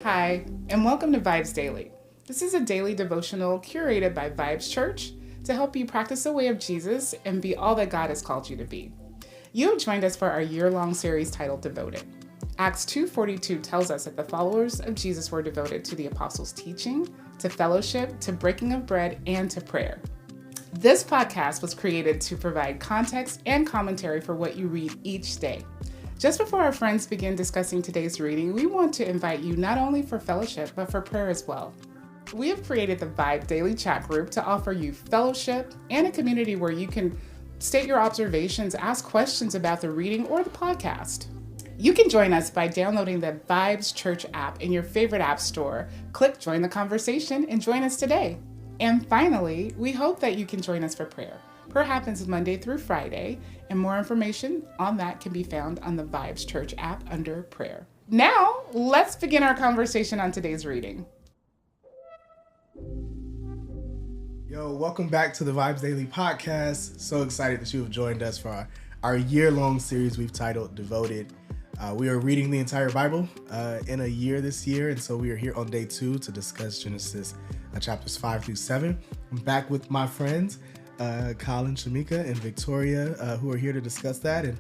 Hi, and welcome to VIBEZ Daily. This is a daily devotional curated by VIBEZ Church to help you practice the way of Jesus and be all that God has called you to be. You have joined us for our year-long series titled Devoted. Acts 2:42 tells us that the followers of Jesus were devoted to the apostles' teaching, to fellowship, to breaking of bread, and to prayer. This podcast was created to provide context and commentary for what you read each day. Just before our friends begin discussing today's reading, we want to invite you not only for fellowship, but for prayer as well. We have created the VIBE Daily Chat Group to offer you fellowship and a community where you can state your observations, ask questions about the reading or the podcast. You can join us by downloading the VIBEZ Church app in your favorite app store. Click Join the Conversation and join us today. And finally, we hope that you can join us for prayer. Prayer happens Monday through Friday, and more information on that can be found on the VIBEZ Church app under prayer. Now, let's begin our conversation on today's reading. Yo, welcome back to the VIBEZ Daily podcast. So excited that you have joined us for our year-long series we've titled Devoted. We are reading the entire Bible in a year this year, and so we are here on day 2 to discuss Genesis chapters 5 through 7. I'm back with my friends, Collin, Shameeka, and Victoria, who are here to discuss that, and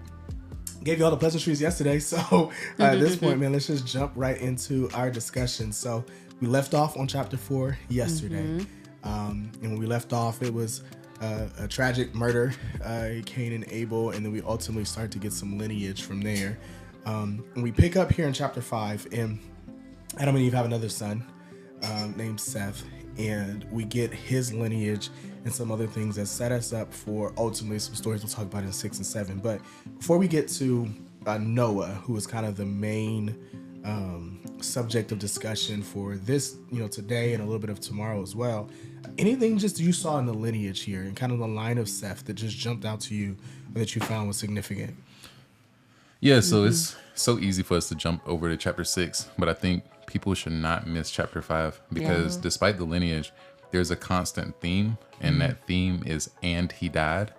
gave you all the pleasantries yesterday. So at this point, man, let's just jump right into our discussion. So we left off on chapter 4 yesterday, and when we left off, it was a tragic murder, Cain and Abel, and then we ultimately start to get some lineage from there. And we pick up here in chapter 5, and Adam and Eve have another son named Seth, and we get his lineage and some other things that set us up for ultimately some stories we'll talk about in 6 and 7. But before we get to Noah, who is kind of the main subject of discussion for this, today and a little bit of tomorrow as well, anything just you saw in the lineage here and kind of the line of Seth that just jumped out to you or that you found was significant? Yeah, so it's so easy for us to jump over to chapter 6, but I think people should not miss chapter 5 because despite the lineage, there's a constant theme, and that theme is "and he died."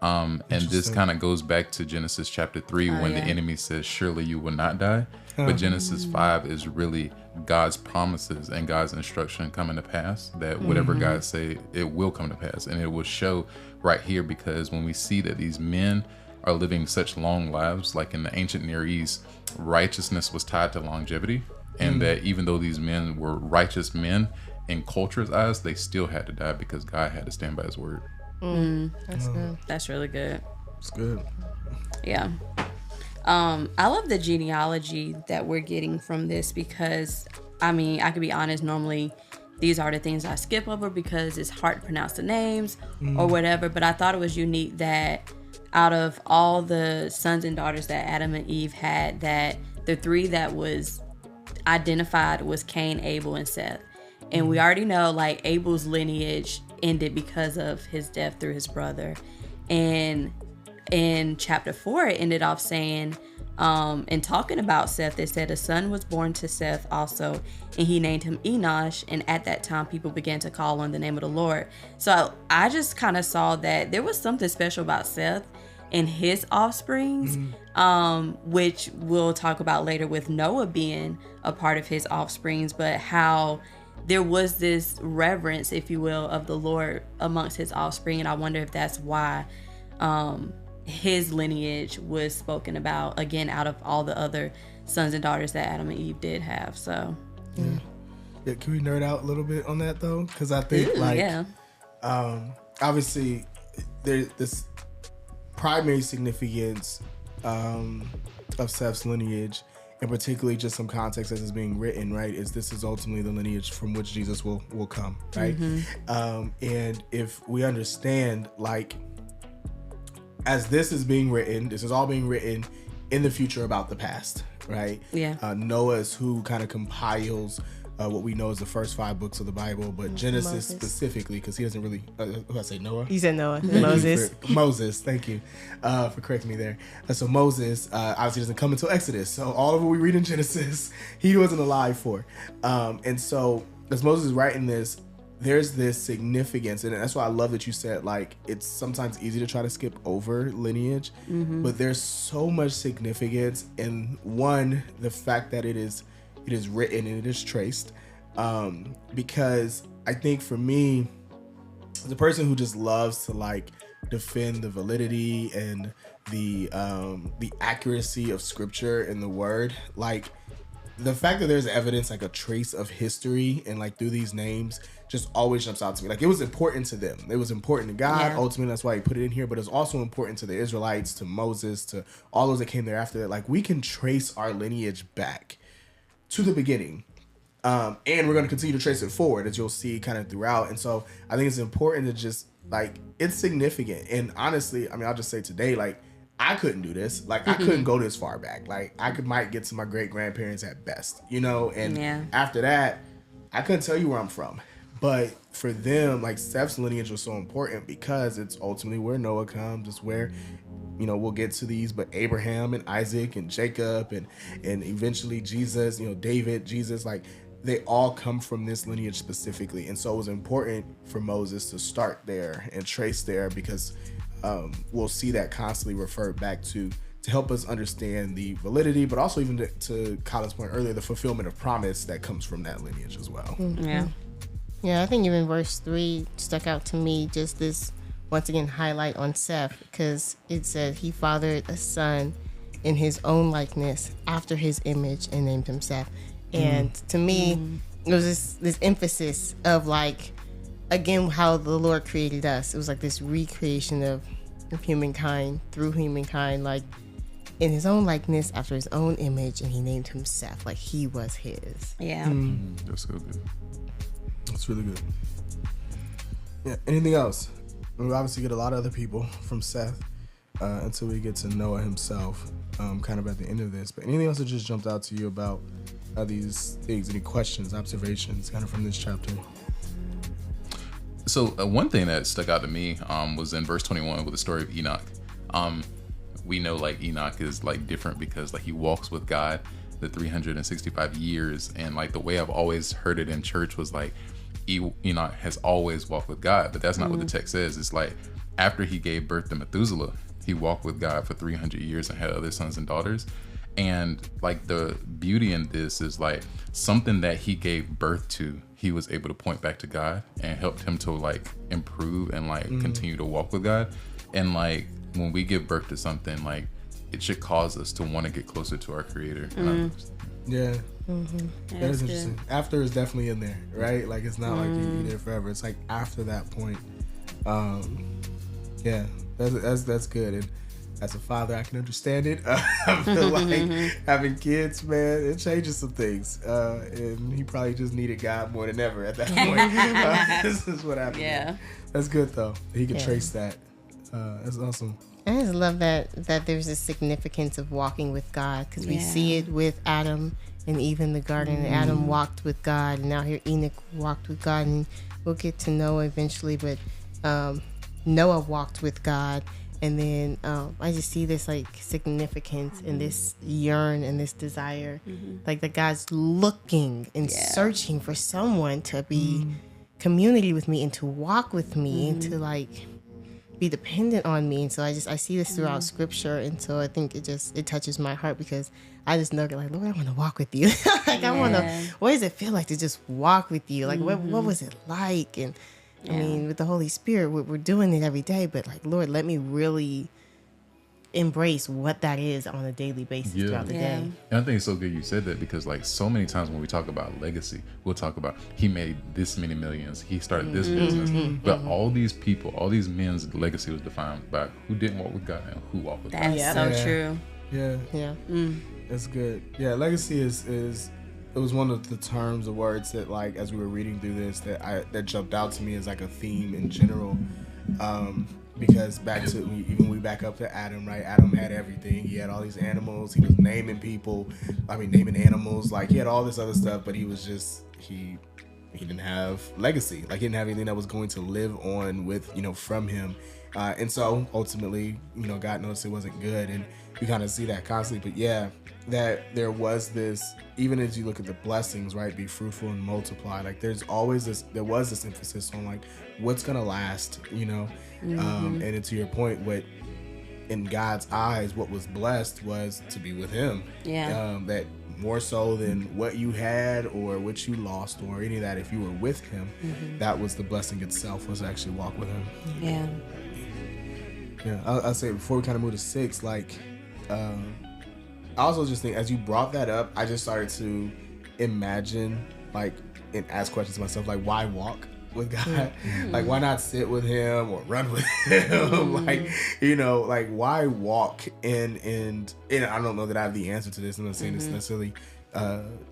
And this kind of goes back to Genesis chapter 3 when the enemy says, "Surely you will not die." But Genesis 5 is really God's promises and God's instruction coming to pass, that whatever God say, it will come to pass. And it will show right here, because when we see that these men are living such long lives, like in the ancient Near East, righteousness was tied to longevity. And that even though these men were righteous men, in culture's eyes, they still had to die because God had to stand by his word. That's good. That's really good. It's good. Yeah. I love the genealogy that we're getting from this because, I could be honest, normally these are the things I skip over because it's hard to pronounce the names or whatever, but I thought it was unique that out of all the sons and daughters that Adam and Eve had, that the 3 that was identified was Cain, Abel, and Seth. And we already know, like, Abel's lineage ended because of his death through his brother. And in chapter 4, it ended off saying, and talking about Seth, it said a son was born to Seth also, and he named him Enosh. And at that time, people began to call on the name of the Lord. So I just kind of saw that there was something special about Seth and his offsprings, which we'll talk about later with Noah being a part of his offsprings, but how there was this reverence, if you will, of the Lord amongst his offspring. And I wonder if that's why his lineage was spoken about, again, out of all the other sons and daughters that Adam and Eve did have. So yeah, can we nerd out a little bit on that though? Because I think obviously there's this primary significance of Seth's lineage, and particularly just some context as it's being written, right, is this is ultimately the lineage from which Jesus will come, right? And if we understand, like, as this is being written, this is all being written in the future about the past, right? Noah is who kind of compiles what we know is the first 5 books of the Bible, but Genesis specifically, because he doesn't really, who I say, Noah? You said Noah. Moses, thank you for correcting me there. So Moses obviously doesn't come until Exodus, so all of what we read in Genesis, he wasn't alive for. And so as Moses is writing this, there's this significance, and that's why I love that you said, like, it's sometimes easy to try to skip over lineage, but there's so much significance in, one, the fact that it is it is written and it is traced. Because I think for me, as a person who just loves to like defend the validity and the accuracy of scripture and the word, like the fact that there's evidence, like a trace of history and like through these names, just always jumps out to me. Like it was important to them. It was important to God. Yeah. Ultimately, that's why he put it in here. But it's also important to the Israelites, to Moses, to all those that came thereafter. That like we can trace our lineage back to the beginning. And we're going to continue to trace it forward, as you'll see kind of throughout. And so I think it's important to just like, it's significant. And honestly, I mean, I'll just say today, like, I couldn't do this. Like, I couldn't go this far back. Like, might get to my great grandparents at best, you know? And after that, I couldn't tell you where I'm from. But for them, like, Steph's lineage was so important because it's ultimately where Noah comes. It's where, you know, we'll get to these, but Abraham and Isaac and Jacob and eventually Jesus, you know, David, Jesus, like, they all come from this lineage specifically. And so it was important for Moses to start there and trace there because we'll see that constantly referred back to help us understand the validity, but also even to Collin's point earlier, the fulfillment of promise that comes from that lineage as well. Yeah. Yeah, I think even verse 3 stuck out to me, just this, once again, highlight on Seth, because it said he fathered a son in his own likeness after his image and named him Seth. And to me, it was this emphasis of like, again, how the Lord created us. It was like this recreation of humankind through humankind, like in his own likeness after his own image, and he named him Seth, like he was his. Yeah. That's so good. That's really good. Yeah. Anything else? We obviously get a lot of other people from Seth until we get to Noah himself, kind of at the end of this. But anything else that just jumped out to you about these things? Any questions, observations, kind of from this chapter? So one thing that stuck out to me was in verse 21 with the story of Enoch. We know like Enoch is like different because like he walks with God the 365 years, and like the way I've always heard it in church was like Enoch has always walked with God, but that's not what the text says. It's like after he gave birth to Methuselah, he walked with God for 300 years and had other sons and daughters. And like the beauty in this is like something that he gave birth to, he was able to point back to God and helped him to like improve and like continue to walk with God. And like when we give birth to something, like it should cause us to want to get closer to our Creator. Yeah. Yeah, That is that's interesting. After is definitely in there, right? Like it's not like you're there forever. It's like after that point. Yeah, that's good. And as a father, I can understand it. I feel like having kids, man, it changes some things. And he probably just needed God more than ever at that point. This is what happened. Yeah. That's good though. He could trace that. That's awesome. I just love that there's a significance of walking with God, because we see it with Adam and even the garden. Adam walked with God, and now here Enoch walked with God, and we'll get to Noah eventually, but Noah walked with God. And then I just see this like significance and this yearn and this desire, like that God's looking and searching for someone to be community with me and to walk with me and to like be dependent on me. And so I see this throughout scripture, and so I think it touches my heart, because I just know that like, Lord, I want to walk with you. Like I want to. What does it feel like to just walk with you? Like what was it like? And I mean, with the Holy Spirit, we're doing it every day, but like, Lord, let me really embrace what that is on a daily basis throughout the day. And I think it's so good you said that, because like so many times when we talk about legacy, we'll talk about he made this many millions, he started this business, but all these people, all these men's legacy was defined by who didn't walk with God and who walked with God. That's so true. Yeah. That's good. Yeah, legacy is it was one of the terms, the words that like as we were reading through this that jumped out to me as like a theme in general. Because we back up to Adam, right? Adam had everything. He had all these animals. He was naming animals. Like he had all this other stuff, but he was just he didn't have legacy. Like he didn't have anything that was going to live on with, from him. And so ultimately, God noticed it wasn't good, and we kind of see that constantly. But yeah, that there was this, even as you look at the blessings, right? Be fruitful and multiply. Like there was this emphasis on like what's gonna last, and to your point, what in God's eyes, what was blessed was to be with Him. Yeah. That more so than what you had or what you lost or any of that. If you were with him, that was the blessing itself, was to actually walk with him. Yeah. Yeah, I'll say before we kind of move to 6, like, I also just think as you brought that up, I just started to imagine, like, and ask questions to myself, like, why walk with God? Like, why not sit with him or run with him? Like, you know, like, why walk? And I don't know that I have the answer to this. I'm not saying it's necessarily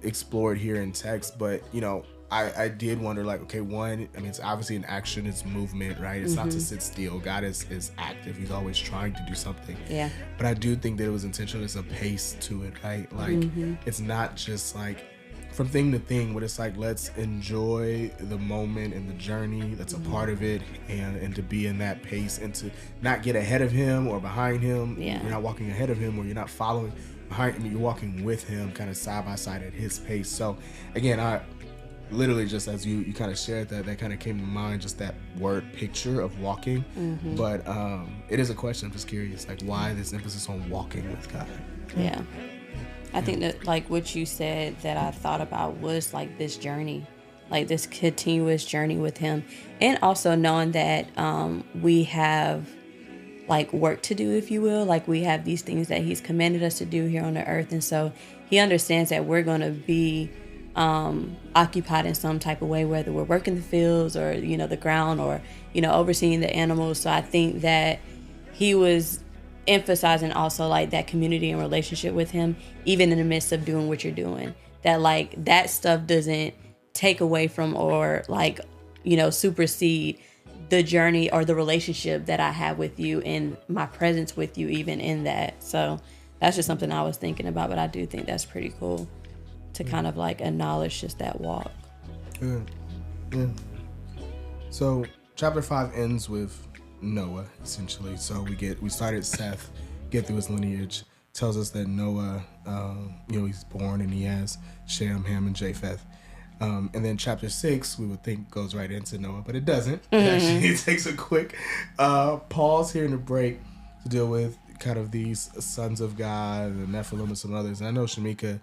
explored here in text, but, you know, I did wonder, like, okay, one, I mean, it's obviously an action, it's movement, right? It's not to sit still. God is active. He's always trying to do something. Yeah. But I do think that it was intentional. There's a pace to it, right? Like, it's not just like from thing to thing, but it's like, let's enjoy the moment and the journey that's a part of it, and to be in that pace and to not get ahead of him or behind him. Yeah. You're not walking ahead of him, or you're not following behind him. You're walking with him, kind of side by side at his pace. So again, I literally, just as you kind of shared that kind of came to mind, just that word picture of walking. But it is a question. I'm just curious, like, why this emphasis on walking with God? Yeah. I think that, like, what you said that I thought about was, like, this journey, like this continuous journey with him. And also knowing that we have, like, work to do, if you will. Like, we have these things that he's commanded us to do here on the earth. And so he understands that we're going to be occupied in some type of way, whether we're working the fields or, you know, the ground, or, you know, overseeing the animals. So I think that he was emphasizing also, like, that community and relationship with him, even in the midst of doing what you're doing, that, like, that stuff doesn't take away from or, like, you know, supersede the journey or the relationship that I have with you and my presence with you, even in that. So that's just something I was thinking about, but I do think that's pretty cool to kind of, like, acknowledge just that walk. Yeah. So chapter 5 ends with Noah, essentially. So we started Seth, get through his lineage, tells us that Noah, you know, he's born and he has Shem, Ham, and Japheth. And then chapter 6, we would think goes right into Noah, but it doesn't. It actually takes a quick pause here in the break to deal with kind of these sons of God, the Nephilim, and some others. And I know, Shameeka,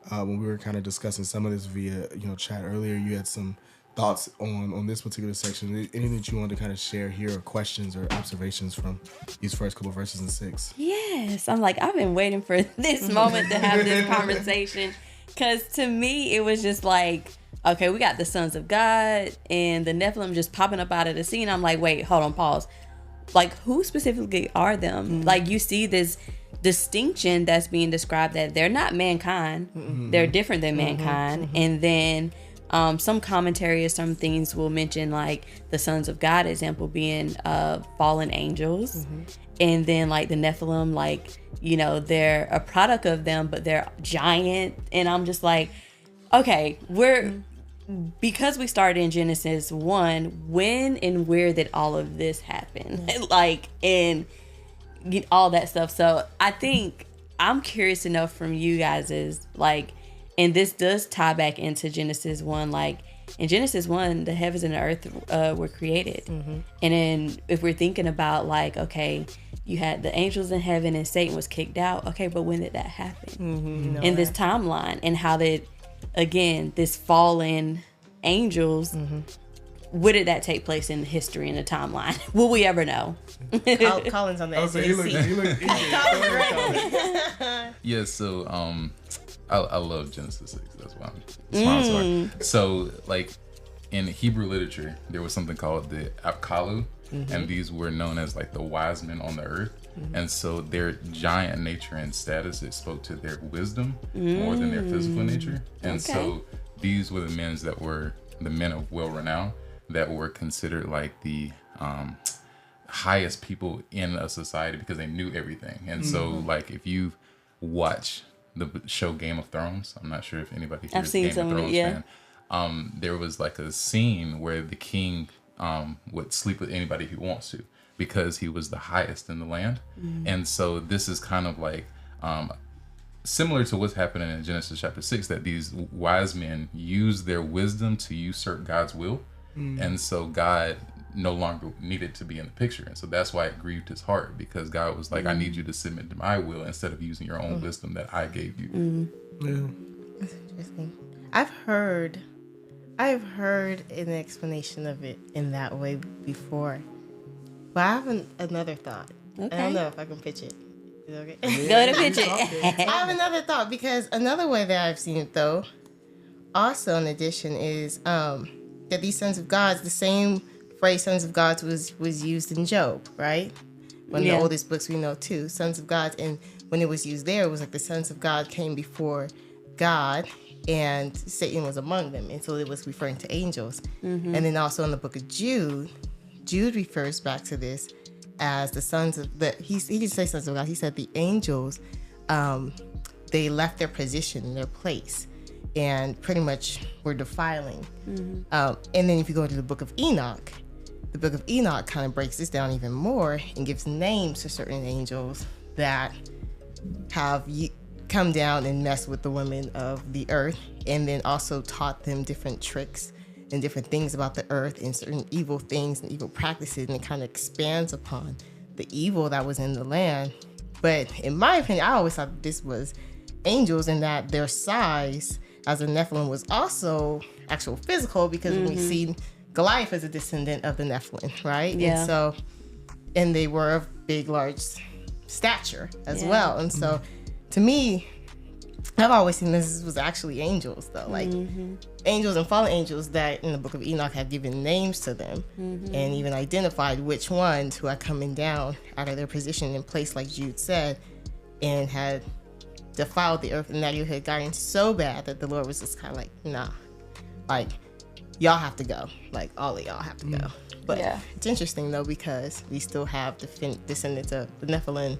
when we were kind of discussing some of this via, you know, chat earlier, you had some thoughts on this particular section. Anything that you wanted to kind of share here, or questions or observations from these first couple verses in 6? Yes, I'm like, I've been waiting for this moment to have this conversation, because to me it was just like, okay, we got the sons of God and the Nephilim just popping up out of the scene. I'm like, wait, hold on, pause. Like, who specifically are them? Like, you see this distinction that's being described, that they're not mankind, they're different than mankind. And then some commentary or some things will mention, like, the sons of God example being fallen angels. And then, like, the Nephilim, like, you know, they're a product of them, but they're giant. And I'm just like, okay, because we started in Genesis 1, when and where did all of this happen? Like, and all that stuff. So I think I'm curious to know from you guys is, like, and this does tie back into Genesis 1, like, in Genesis 1, the heavens and the earth were created. And then if we're thinking about, like, okay, you had the angels in heaven and Satan was kicked out. Okay, but when did that happen? In this timeline, and how did, again, this fallen angels, where did that take place in history, in the timeline? Will we ever know? Collin's on the edge of his seat. Yeah, so I love Genesis 6. That's why I'm sorry. So, like, in Hebrew literature, there was something called the Apkalu, and these were known as, like, the wise men on the earth. And so their giant nature and status, it spoke to their wisdom more than their physical nature. And so these were the men that were the men of well renown, that were considered, like, the highest people in a society, because they knew everything. And so, like, if you watch the show Game of Thrones, I'm not sure if anybody here is Game of Thrones fan. There was, like, a scene where the king would sleep with anybody he wants to, because he was the highest in the land. And so this is kind of like similar to what's happening in Genesis chapter 6, that these wise men use their wisdom to usurp God's will. And so God no longer needed to be in the picture. And so that's why it grieved his heart, because God was like, I need you to submit to my will instead of using your own wisdom that I gave you. That's interesting. I've heard an explanation of it in that way before, but I have another thought. Okay. I don't know if I can pitch it. Is it okay? Go ahead and pitch it. I have another thought because another way that I've seen it though, also in addition, is that these sons of gods, the same phrase "sons of gods" was used in Job, right? One of the oldest books we know too, sons of gods, and when it was used there, it was like the sons of God came before God, and Satan was among them, and so it was referring to angels. And then also in the book of Jude refers back to this as the sons of the. He didn't say sons of God. He said the angels. They left their position, their place, and pretty much were defiling. And then if you go to the book of Enoch, the book of Enoch kind of breaks this down even more and gives names to certain angels that have come down and messed with the women of the earth, and then also taught them different tricks and different things about the earth and certain evil things and evil practices, and it kind of expands upon the evil that was in the land. But in my opinion, I always thought this was angels and that their size as a Nephilim was also actual physical, because when we see Goliath as a descendant of the Nephilim, right? Yeah. And they were of big, large stature as well. And so to me, I've always seen this was actually angels though, like angels and fallen angels that in the book of Enoch have given names to them and even identified which ones who are coming down out of their position and place, like Jude said, and had defiled the earth, and that you had gotten so bad that the Lord was just kind of like, nah, like y'all have to go, like all of y'all have to go. But it's interesting though, because we still have descendants of the Nephilim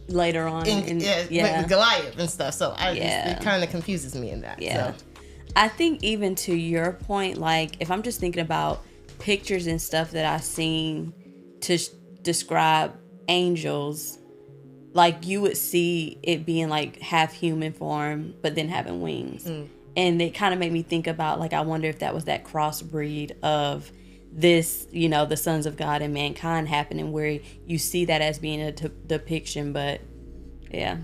Later on, with Goliath and stuff. So it kind of confuses me in that. Yeah. So. I think even to your point, like if I'm just thinking about pictures and stuff that I've seen to describe angels, like you would see it being like half human form, but then having wings. And it kind of made me think about, like, I wonder if that was that crossbreed of this, you know, the sons of God and mankind happening, where you see that as being a depiction. But yeah,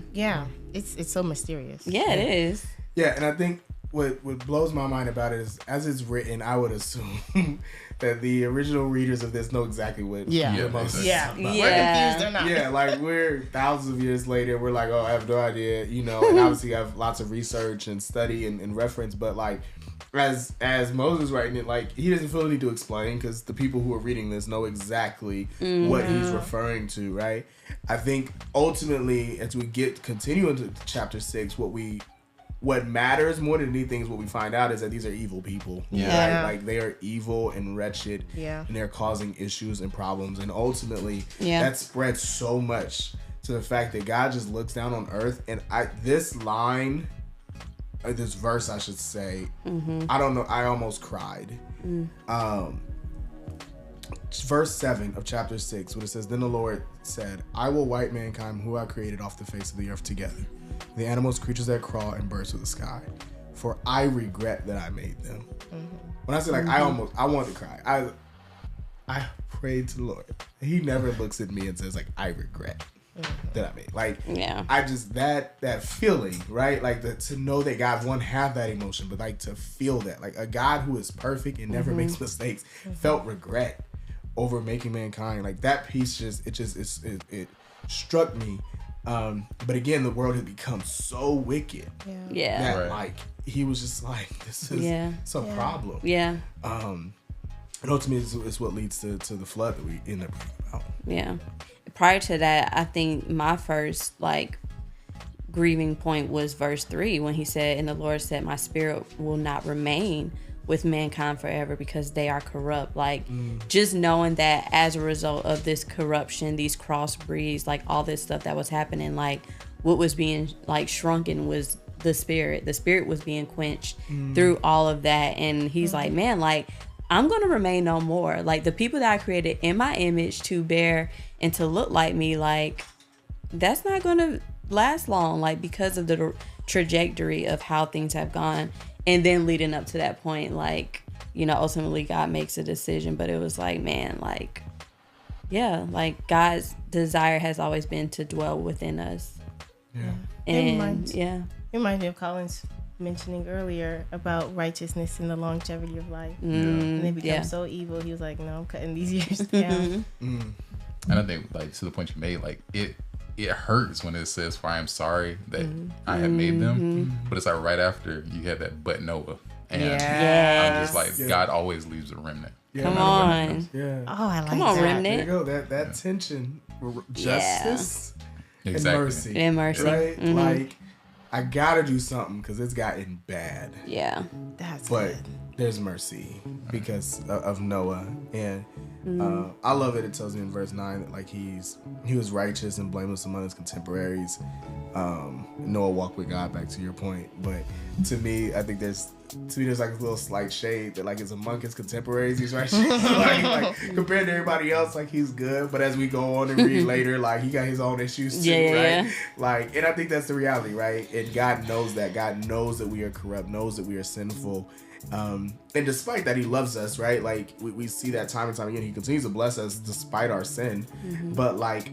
it's so mysterious. It is. Yeah, and I think what blows my mind about it is, as it's written, I would assume that the original readers of this know exactly what Moses is talking about. We're confused or not. Yeah, like we're thousands of years later, we're like, oh, I have no idea, you know, and obviously you have lots of research and study and reference, but like as Moses writing it, like he doesn't feel the need to explain, because the people who are reading this know exactly what he's referring to, right? I think ultimately, as we continue into chapter 6, what matters more than anything is what we find out is that these are evil people. Right? Like they are evil and wretched, and they're causing issues and problems, and ultimately that spreads so much to the fact that God just looks down on earth. And this verse, I should say, I don't know, I almost cried. Verse 7 of chapter 6, when it says, "Then the Lord said, I will wipe mankind who I created off the face of the earth together, the animals, creatures that crawl, and birds of the sky, for I regret that I made them." When I say like, I want to cry. I prayed to the Lord. He never looks at me and says like, I regret that I made. Like, I just, that feeling, right? Like to know that God won't have that emotion, but like to feel that, like a God who is perfect and never makes mistakes felt regret over making mankind. Like that piece it struck me. But again, the world had become so wicked that like he was just like, this is some problem. And ultimately it's what leads to the flood that we end up reading about. Prior to that, I think my first like grieving point was verse 3, when he said, "And the Lord said, my spirit will not remain with mankind forever, because they are corrupt." Like just knowing that as a result of this corruption, these crossbreeds, like all this stuff that was happening, like what was being like shrunken was the spirit was being quenched through all of that. And he's like, man, like I'm going to remain no more. Like the people that I created in my image to bear and to look like me, like that's not going to last long, like because of the trajectory of how things have gone. And then leading up to that point, like, you know, ultimately God makes a decision. But it was like, man, like, like God's desire has always been to dwell within us. And reminds me of Collin's mentioning earlier about righteousness and the longevity of life. Mm, And they become so evil. He was like, no, I'm cutting these years down. And I think, like, to the point you made, like, it hurts when it says, for I am sorry that I have made them. But it's like right after you had that, but Noah. And I'm just like, God always leaves a remnant. Yeah, Come on. Yeah. Oh, I like Come on, that. There remnant. you go. That tension, justice Exactly. and mercy. And mercy. Right? Like, I gotta do something because it's gotten bad. Yeah. That's But good. there's mercy because of Noah. And I love it. It tells me in verse 9 that like he was righteous and blameless among his contemporaries. Noah walked with God, back to your point. But to me, I think there's like a little slight shade that like it's among his contemporaries he's righteous. like compared to everybody else, like he's good. But as we go on and read later, like he got his own issues too, right? Like, and I think that's the reality, right? And God knows that. God knows that we are corrupt, knows that we are sinful. And despite that, he loves us, right? Like we see that time and time again. He continues to bless us despite our sin. But like,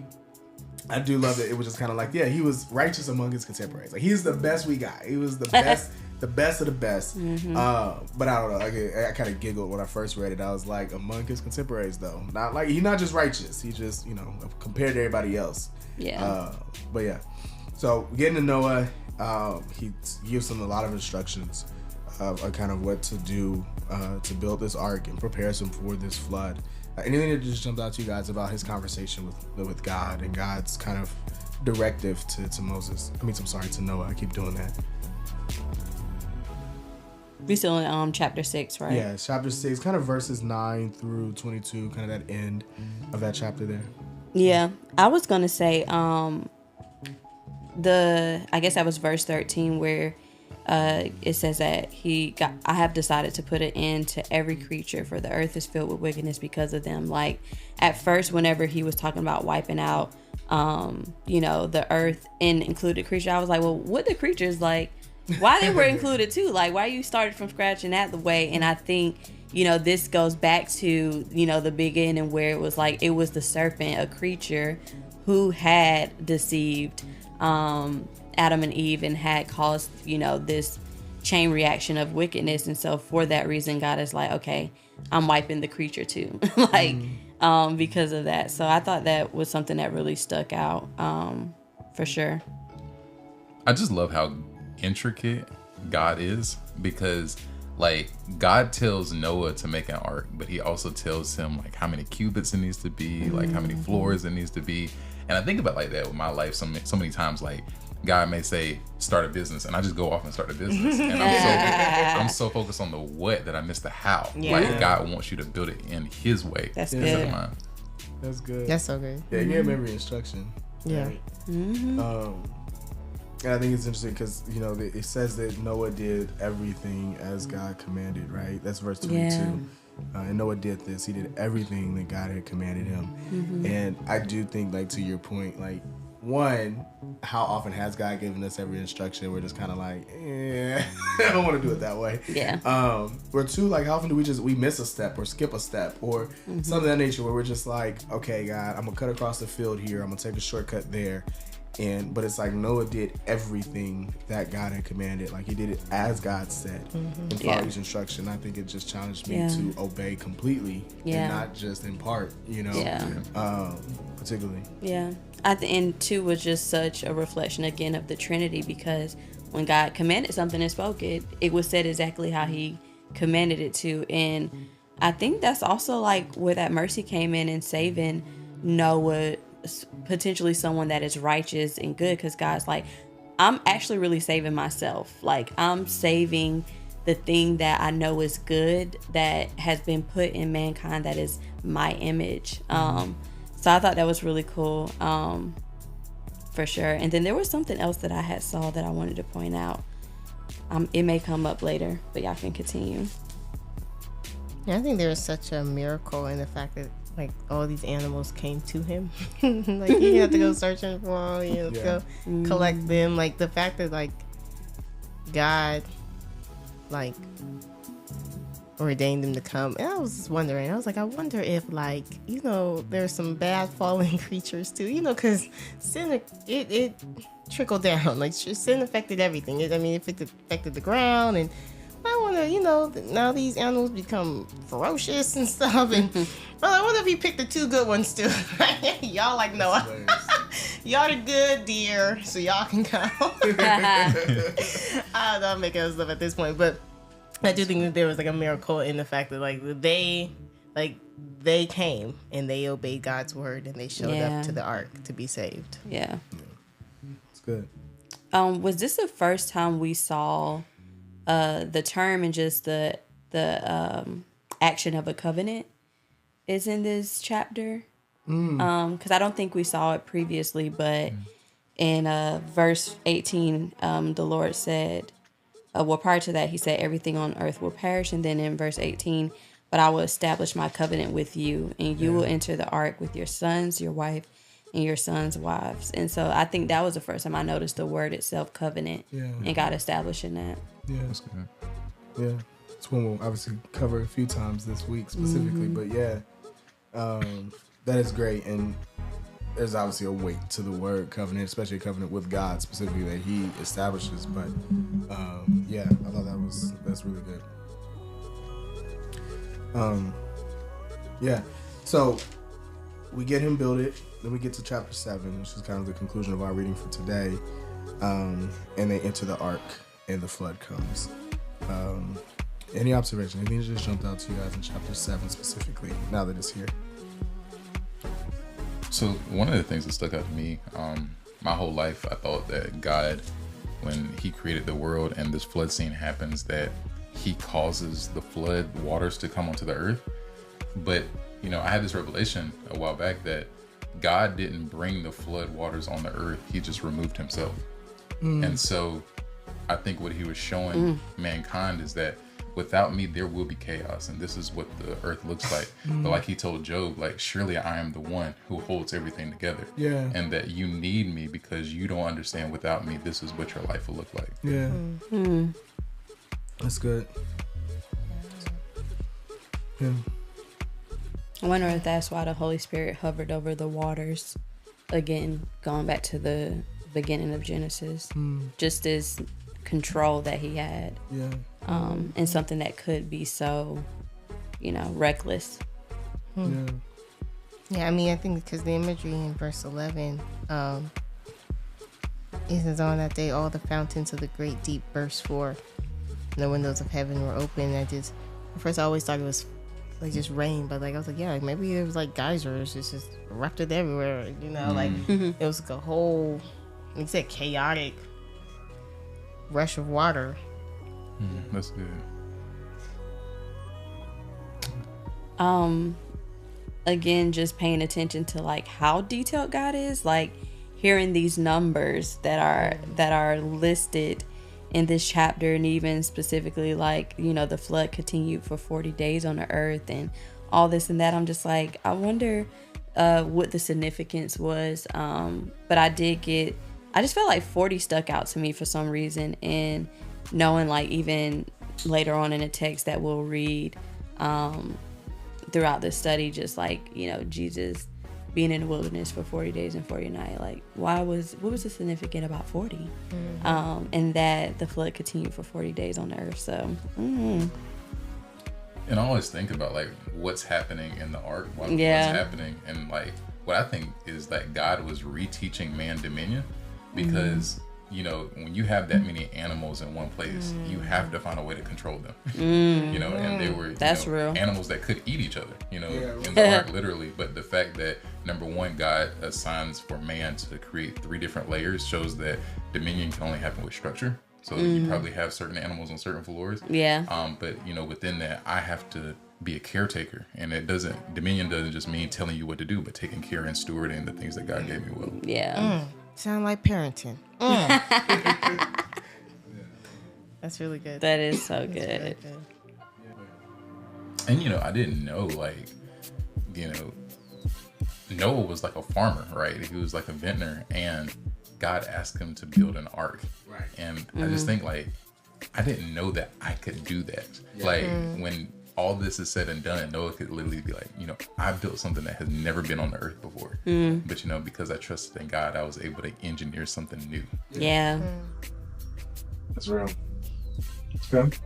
I do love that it was just kind of like, yeah, he was righteous among his contemporaries. Like he's the best we got. He was the best, the best of the best. But I don't know. I kind of giggled when I first read it. I was like, among his contemporaries, though, not like he's not just righteous. He just compared to everybody else. Yeah. But yeah. So getting to Noah, he gives them a lot of instructions of kind of what to do to build this ark and prepares them for this flood. Anything that just jumped out to you guys about his conversation with God and God's kind of directive to Moses? To Noah. I keep doing that. We still in chapter 6, right? Yeah, chapter 6, kind of verses 9 through 22, kind of that end of that chapter there. Yeah, I was gonna say I guess that was verse 13 where it says that I have decided to put an end to every creature, for the earth is filled with wickedness because of them. Like at first, whenever he was talking about wiping out, the earth and included creature, I was like, well, what the creatures like? Why they were included too? Like why you started from scratch in that the way? And I think this goes back to the beginning where it was like it was the serpent, a creature who had deceived Adam and Eve and had caused, this chain reaction of wickedness. And so for that reason, God is like, okay, I'm wiping the creature too, because of that. So I thought that was something that really stuck out, for sure. I just love how intricate God is, because like God tells Noah to make an ark, but he also tells him like how many cubits it needs to be, like how many floors it needs to be. And I think about like that with my life so many times. Like God may say start a business, and I just go off and start a business, and I'm so focused on the what that I miss the how. Like God wants you to build it in His way. That's instead of good. mine. That's good. That's so good. Yeah, you have every instruction. Yeah. Right? And I think it's interesting because it says that Noah did everything as God commanded, right? That's verse 22. Yeah. And Noah did this. He did everything that God had commanded him. And I do think, like, to your point, like, one, how often has God given us every instruction? We're just kind of like, I don't want to do it that way. Yeah. Or two, like, how often do we miss a step or skip a step or something of that nature where we're just like, okay, God, I'm going to cut across the field here. I'm going to take a shortcut there. But it's like Noah did everything that God had commanded. Like he did it as God said and followed his instruction. I think it just challenged me to obey completely and not just in part, particularly. Yeah. At the end too was just such a reflection again of the Trinity, because when God commanded something and spoke it, it was said exactly how He commanded it to. And I think that's also like where that mercy came in and saving Noah, potentially someone that is righteous and good, because God's like, I'm actually really saving myself. Like I'm saving the thing that I know is good that has been put in mankind, that is my image. So I thought that was really cool, for sure. And then there was something else that I had saw that I wanted to point out. It may come up later, but y'all can continue. Yeah, I think there was such a miracle in the fact that like all these animals came to him. Like he had to go searching for them, go collect them. Like the fact that like God like ordained them to come. And I was just wondering, I wonder if, like, you know, there's some bad fallen creatures too, you know, because sin, it trickled down. Like, sin affected everything. It affected the ground. And I wonder, you know, now these animals become ferocious and stuff. And well, I wonder if he picked the two good ones too. Y'all like, no, y'all the good deer, so y'all can go. I don't know, I'm making up stuff at this point, but I do think that there was like a miracle in the fact that they came and they obeyed God's word and they showed up to the ark to be saved. Yeah. It's good. Was this the first time we saw the term and just the action of a covenant is in this chapter? Because I don't think we saw it previously, but in verse 18, the Lord said, prior to that, he said, everything on earth will perish. And then in verse 18, but I will establish my covenant with you, and you will enter the ark with your sons, your wife, and your sons' wives. And so I think that was the first time I noticed the word itself, covenant, and God establishing that. Yeah, that's good. Yeah, it's one we'll obviously cover a few times this week specifically, but that is great. And there's obviously a weight to the word covenant, especially a covenant with God specifically that he establishes. But I thought that's really good. So we get him build it, then we get to chapter 7, which is kind of the conclusion of our reading for today. And they enter the ark and the flood comes. Any observation? Anything that just jumped out to you guys in chapter 7 specifically, now that it's here? So one of the things that stuck out to me, my whole life, I thought that God, when he created the world and this flood scene happens, that he causes the flood waters to come onto the earth. But, you know, I had this revelation a while back that God didn't bring the flood waters on the earth. He just removed himself. And so I think what he was showing mankind is that without me, there will be chaos. And this is what the earth looks like. But like he told Job, like, surely I am the one who holds everything together. Yeah. And that you need me because you don't understand without me, this is what your life will look like. Yeah. That's good. Yeah. I wonder if that's why the Holy Spirit hovered over the waters. Again, going back to the beginning of Genesis. Just this control that he had. Yeah. And something that could be so, you know, reckless. Yeah, I mean, I think because the imagery in verse 11, it says, on that day all the fountains of the great deep burst forth, and the windows of heaven were open. At first I always thought it was like just rain, but like I was like, yeah, like maybe it was like geysers, it's just erupted everywhere, you know, like it was like a whole, like you said, chaotic rush of water. That's good. Again, just paying attention to like how detailed God is, like hearing these numbers that are listed in this chapter, and even specifically like, you know, the flood continued for 40 days on the earth and all this and that. I'm just like, I wonder what the significance was. But I just felt like 40 stuck out to me for some reason, and knowing like even later on in the text that we'll read throughout the study, just like, you know, Jesus being in the wilderness for 40 days and 40 nights, like what was the significant about 40? And that the flood continued for 40 days on the earth. So and I always think about like what's happening in the ark, what's happening, and like what I think is that God was reteaching man dominion, because you know, when you have that many animals in one place, you have to find a way to control them. You know, and they were real animals that could eat each other, you know, in the ark literally. But the fact that, number one, God assigns for man to create 3 different layers shows that dominion can only happen with structure. So you probably have certain animals on certain floors. Yeah. But, you know, within that, I have to be a caretaker. And dominion doesn't just mean telling you what to do, but taking care and stewarding the things that God gave me well. Yeah. Sound like parenting. That's really good. That is so good. Really good. And, you know, I didn't know, like, you know, Noah was like a farmer, right? He was like a vintner, and God asked him to build an ark. Right. And I just think, like, I didn't know that I could do that. Like when all this is said and done, Noah could literally be like, I built something that has never been on the earth before. But because I trusted in God, I was able to engineer something new. Yeah. That's real. Okay.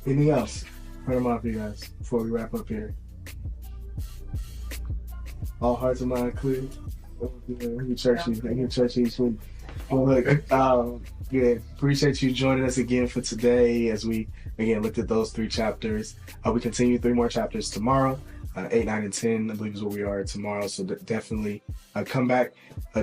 Anything else? Put them off, you guys, before we wrap up here. All hearts and minds clear. You churchy each week. Well, look, appreciate you joining us again for today as we again looked at those 3 chapters. We continue 3 more chapters tomorrow. 8, 9, and 10, I believe, is where we are tomorrow. So definitely come back,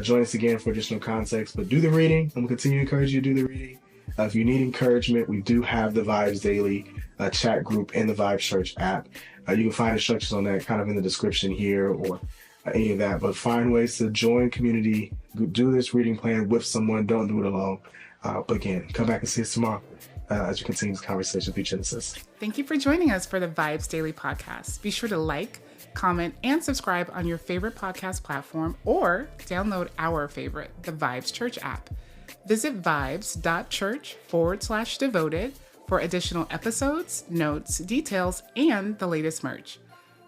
join us again for additional context. But do the reading, and we'll continue to encourage you to do the reading. If you need encouragement, we do have the VIBEZ Daily chat group in the VIBEZ Church app. You can find instructions on that kind of in the description here or any of that. But find ways to join community, do this reading plan with someone. Don't do it alone. But again, come back and see us tomorrow as we continue this conversation through Genesis. Thank you for joining us for the VIBEZ Daily podcast. Be sure to like, comment, and subscribe on your favorite podcast platform or download our favorite, the VIBEZ Church app. Visit vibes.church/devoted for additional episodes, notes, details, and the latest merch.